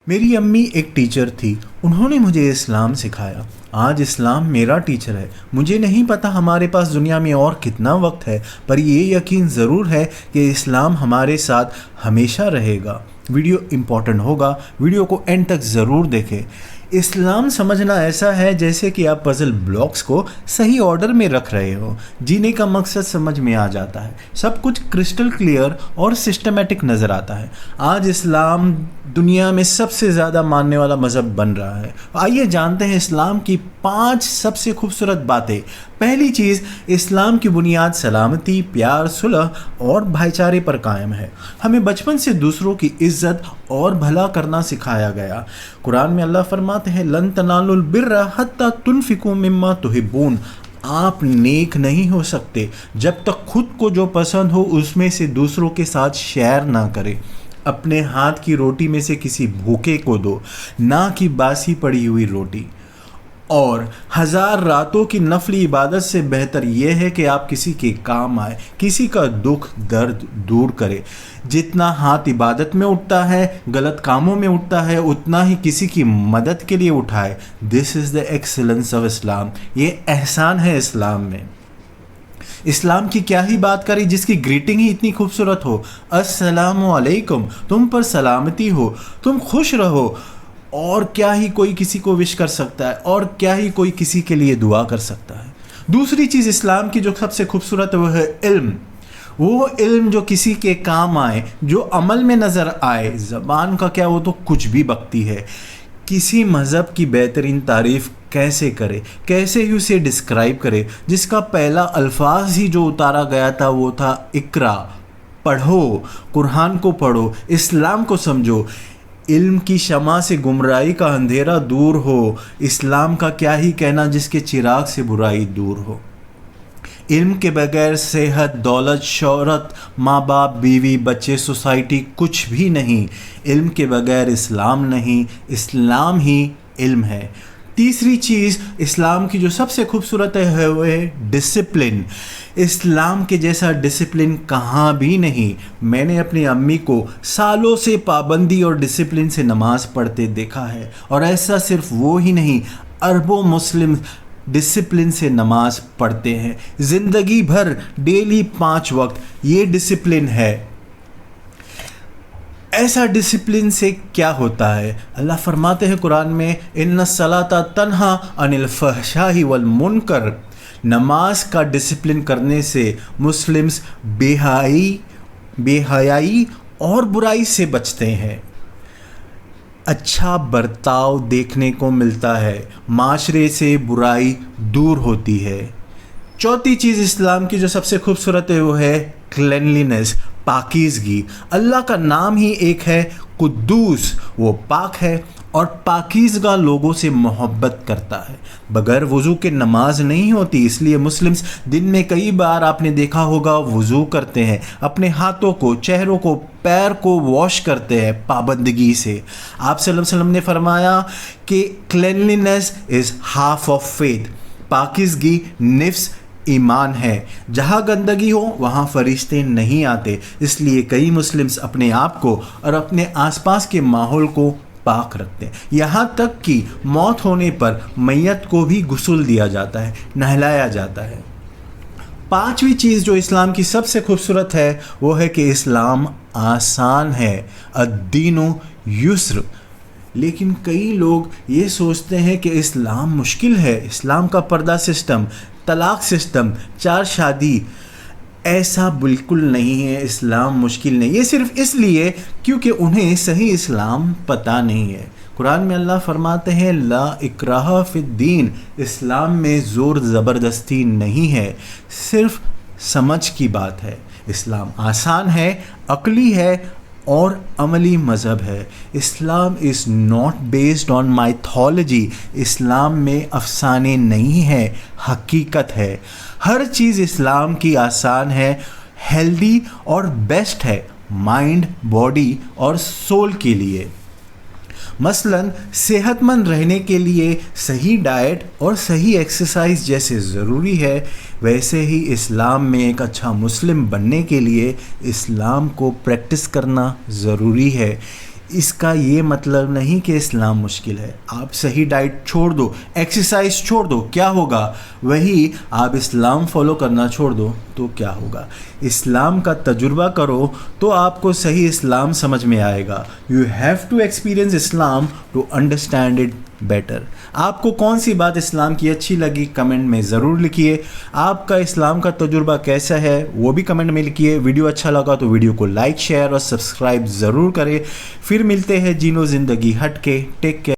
میری امی ایک ٹیچر تھی. انہوں نے مجھے اسلام سکھایا. آج اسلام میرا ٹیچر ہے. مجھے نہیں پتا ہمارے پاس دنیا میں اور کتنا وقت ہے، پر یہ یقین ضرور ہے کہ اسلام ہمارے ساتھ ہمیشہ رہے گا. ویڈیو امپورٹنٹ ہوگا، ویڈیو کو اینڈ تک ضرور دیکھیں. اسلام سمجھنا ایسا ہے جیسے کہ آپ پزل بلاکس کو صحیح آرڈر میں رکھ رہے ہو. جینے کا مقصد سمجھ میں آ جاتا ہے، سب کچھ کرسٹل کلیئر اور سسٹمیٹک نظر آتا ہے. آج اسلام دنیا میں سب سے زیادہ ماننے والا مذہب بن رہا ہے. آئیے جانتے ہیں اسلام کی 5 سب سے خوبصورت باتیں. پہلی چیز، اسلام کی بنیاد سلامتی، پیار، صلح اور بھائی چارے پر قائم ہے. ہمیں بچپن سے دوسروں کی عزت اور بھلا کرنا سکھایا گیا. قرآن میں اللہ فرماتے ہیں لن تنالوا البر حتی تنفقوا مما تحبون. آپ نیک نہیں ہو سکتے جب تک خود کو جو پسند ہو اس میں سے دوسروں کے ساتھ شیئر نہ کرے. اپنے ہاتھ کی روٹی میں سے کسی بھوکے کو دو، نہ کہ باسی پڑی ہوئی روٹی. اور 1000 راتوں کی نفلی عبادت سے بہتر یہ ہے کہ آپ کسی کے کام آئے، کسی کا دکھ درد دور کرے. جتنا ہاتھ عبادت میں اٹھتا ہے، غلط کاموں میں اٹھتا ہے، اتنا ہی کسی کی مدد کے لیے اٹھائے. دس از دا ایکسلنس آف اسلام. یہ احسان ہے اسلام میں. اسلام کی کیا ہی بات کری جس کی گریٹنگ ہی اتنی خوبصورت ہو. السلام علیکم، تم پر سلامتی ہو، تم خوش رہو. اور کیا ہی کوئی کسی کو وش کر سکتا ہے، اور کیا ہی کوئی کسی کے لیے دعا کر سکتا ہے. دوسری چیز اسلام کی جو سب سے خوبصورت ہے وہ ہے علم. وہ علم جو کسی کے کام آئے، جو عمل میں نظر آئے. زبان کا کیا، وہ تو کچھ بھی بکتی ہے. کسی مذہب کی بہترین تعریف کیسے کرے، کیسے ہی اسے ڈسکرائب کرے، جس کا پہلا الفاظ ہی جو اتارا گیا تھا وہ تھا اقرا. پڑھو، قرآن کو پڑھو، اسلام کو سمجھو. علم کی شمع سے گمراہی کا اندھیرا دور ہو. اسلام کا کیا ہی کہنا جس کے چراغ سے برائی دور ہو. علم کے بغیر صحت، دولت، شہرت، ماں باپ، بیوی، بچے، سوسائٹی کچھ بھی نہیں. علم کے بغیر اسلام نہیں، اسلام ہی علم ہے. تیسری چیز اسلام کی جو سب سے خوبصورت ہے وہ ہے ڈسپلن. اسلام کے جیسا ڈسپلن کہاں بھی نہیں. میں نے اپنی امی کو سالوں سے پابندی اور ڈسپلن سے نماز پڑھتے دیکھا ہے، اور ایسا صرف وہ ہی نہیں، اربوں مسلم ڈسپلن سے نماز پڑھتے ہیں. زندگی بھر ڈیلی 5 وقت. یہ ڈسپلن ہے. ایسا ڈسپلن سے کیا ہوتا ہے؟ اللہ فرماتے ہیں قرآن میں ان الصلاۃ تنہا عن الفحشاء والمنکر. نماز کا ڈسپلن کرنے سے مسلمز بے حیائی اور برائی سے بچتے ہیں. اچھا برتاؤ دیکھنے کو ملتا ہے، معاشرے سے برائی دور ہوتی ہے. چوتھی چیز اسلام کی جو سب سے خوبصورت ہے وہ ہے کلینلینس، پاکیزگی. اللہ کا نام ہی ایک ہے قدوس. وہ پاک ہے اور پاکیزگا لوگوں سے محبت کرتا ہے. بغیر وضو کے نماز نہیں ہوتی، اس لیے مسلمز دن میں کئی بار آپ نے دیکھا ہوگا وضو کرتے ہیں. اپنے ہاتھوں کو، چہروں کو، پیر کو واش کرتے ہیں پابندگی سے. آپ صلی اللہ علیہ وسلم نے فرمایا کہ cleanliness is half of faith. پاکیزگی نفس ایمان ہے. جہاں گندگی ہو وہاں فرشتے نہیں آتے. اس لیے کئی مسلمز اپنے آپ کو اور اپنے آس پاس کے ماحول کو پاک رکھتے ہیں. یہاں تک کہ موت ہونے پر میت کو بھی غسل دیا جاتا ہے، نہلایا جاتا ہے. پانچویں چیز جو اسلام کی سب سے خوبصورت ہے وہ ہے کہ اسلام آسان ہے. الدین یسر. لیکن کئی لوگ یہ سوچتے ہیں کہ اسلام مشکل ہے. اسلام کا پردہ سسٹم، طلاق سسٹم، 4 شادی. ایسا بالکل نہیں ہے. اسلام مشکل نہیں. یہ صرف اس لیے کیونکہ انہیں صحیح اسلام پتہ نہیں ہے. قرآن میں اللہ فرماتے ہیں لا اکراہ فی الدین. اسلام میں زور زبردستی نہیں ہے، صرف سمجھ کی بات ہے. اسلام آسان ہے، عقلی ہے اور عملی مذہب ہے. Islam is not based on mythology. Islam میں افسانے نہیں ہے، حقیقت ہے. ہر چیز اسلام کی آسان ہے، ہیلدی اور بیسٹ ہے مائنڈ، باڈی اور سول کے لیے. مثلا صحت مند رہنے کے لیے صحیح ڈائٹ اور صحیح ایکسرسائز جیسے ضروری ہے، ویسے ہی اسلام میں ایک اچھا مسلم بننے کے لیے اسلام کو پریکٹس کرنا ضروری ہے. اس کا یہ مطلب نہیں کہ اسلام مشکل ہے. آپ صحیح ڈائٹ چھوڑ دو, ایکسرسائز چھوڑ دو, کیا ہوگا؟ وہی آپ اسلام فالو کرنا چھوڑ دو تو کیا ہوگا؟ اسلام کا تجربہ کرو تو آپ کو صحیح اسلام سمجھ میں آئے گا. You have to experience Islam to understand it better. آپ کو کون سی بات اسلام کی اچھی لگی کمنٹ میں ضرور لکھیے. آپ کا اسلام کا تجربہ کیسا ہے وہ بھی کمنٹ میں لکھیے. ویڈیو اچھا لگا تو ویڈیو کو لائک شیئر اور سبسکرائب ضرور کریں. پھر ملتے ہیں جینو زندگی ہٹ کے. Take care.